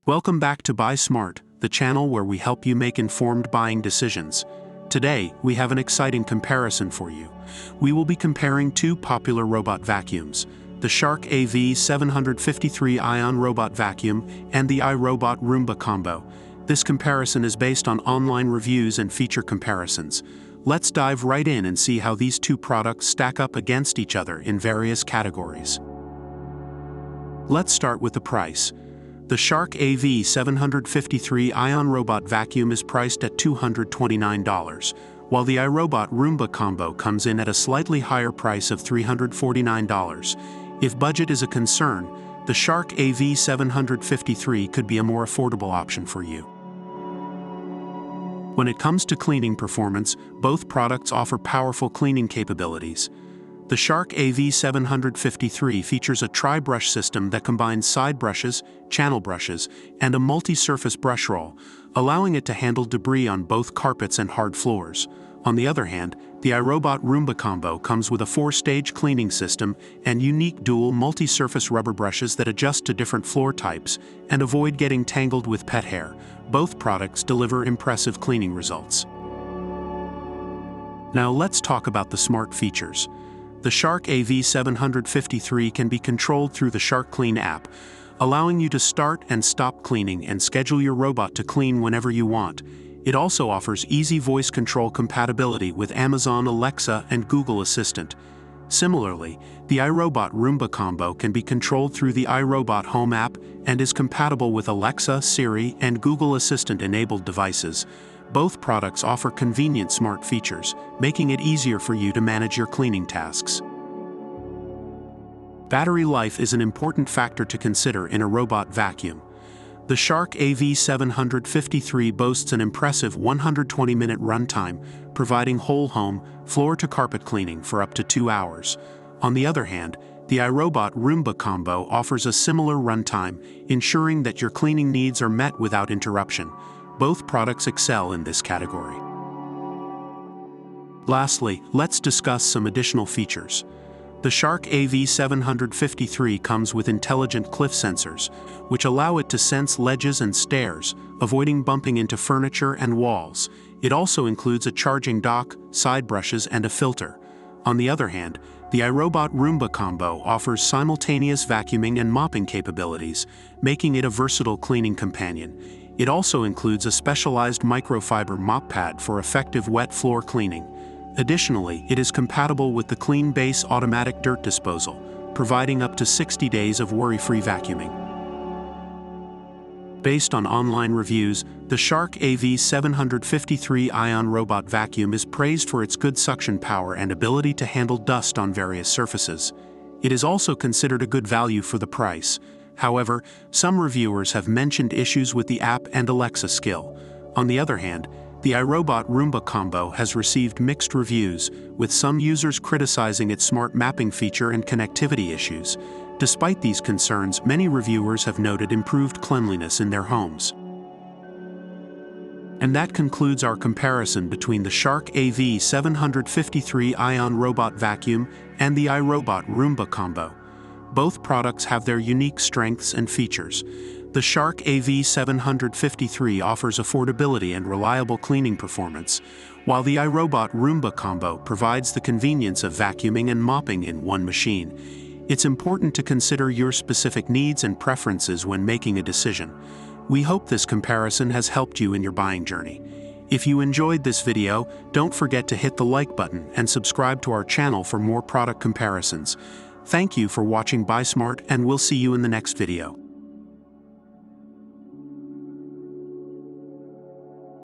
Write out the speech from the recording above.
Welcome back to Buy Smart, the channel where we help you make informed buying decisions. Today, we have an exciting comparison for you. We will be comparing two popular robot vacuums, the Shark AV753 Ion Robot Vacuum and the iRobot Roomba Combo. This comparison is based on online reviews and feature comparisons. Let's dive right in and see how these two products stack up against each other in various categories. Let's start with the price. The Shark AV753 Ion Robot Vacuum is priced at $229, while the iRobot Roomba Combo comes in at a slightly higher price of $349. If budget is a concern, the Shark AV753 could be a more affordable option for you. When it comes to cleaning performance, both products offer powerful cleaning capabilities. The Shark AV753 features a tri-brush system that combines side brushes, channel brushes, and a multi-surface brush roll, allowing it to handle debris on both carpets and hard floors. On the other hand, the iRobot Roomba Combo comes with a 4-stage cleaning system and unique dual multi-surface rubber brushes that adjust to different floor types and avoid getting tangled with pet hair. Both products deliver impressive cleaning results. Now let's talk about the smart features. The Shark AV753 can be controlled through the Shark Clean app, allowing you to start and stop cleaning and schedule your robot to clean whenever you want. It also offers easy voice control compatibility with Amazon Alexa and Google Assistant. Similarly, the iRobot Roomba Combo can be controlled through the iRobot Home app and is compatible with Alexa, Siri, and Google Assistant-enabled devices. Both products offer convenient smart features, making it easier for you to manage your cleaning tasks. Battery life is an important factor to consider in a robot vacuum. The Shark AV753 boasts an impressive 120-minute runtime, providing whole home, floor-to-carpet cleaning for up to 2 hours. On the other hand, the iRobot Roomba Combo offers a similar runtime, ensuring that your cleaning needs are met without interruption. Both products excel in this category. Lastly, let's discuss some additional features. The Shark AV753 comes with intelligent cliff sensors, which allow it to sense ledges and stairs, avoiding bumping into furniture and walls. It also includes a charging dock, side brushes, and a filter. On the other hand, the iRobot Roomba Combo offers simultaneous vacuuming and mopping capabilities, making it a versatile cleaning companion. It also includes a specialized microfiber mop pad for effective wet floor cleaning. Additionally, it is compatible with the Clean Base automatic dirt disposal, providing up to 60 days of worry-free vacuuming. Based on online reviews, the Shark AV753 Ion Robot Vacuum is praised for its good suction power and ability to handle dust on various surfaces. It is also considered a good value for the price. However, some reviewers have mentioned issues with the app and Alexa skill. On the other hand, the iRobot Roomba Combo has received mixed reviews, with some users criticizing its smart mapping feature and connectivity issues. Despite these concerns, many reviewers have noted improved cleanliness in their homes. And that concludes our comparison between the Shark AV753 Ion Robot Vacuum and the iRobot Roomba Combo. Both products have their unique strengths and features. The Shark AV753 offers affordability and reliable cleaning performance, while the iRobot Roomba Combo provides the convenience of vacuuming and mopping in one machine. It's important to consider your specific needs and preferences when making a decision. We hope this comparison has helped you in your buying journey. If you enjoyed this video, don't forget to hit the like button and subscribe to our channel for more product comparisons. Thank you for watching Buy Smart, and we'll see you in the next video.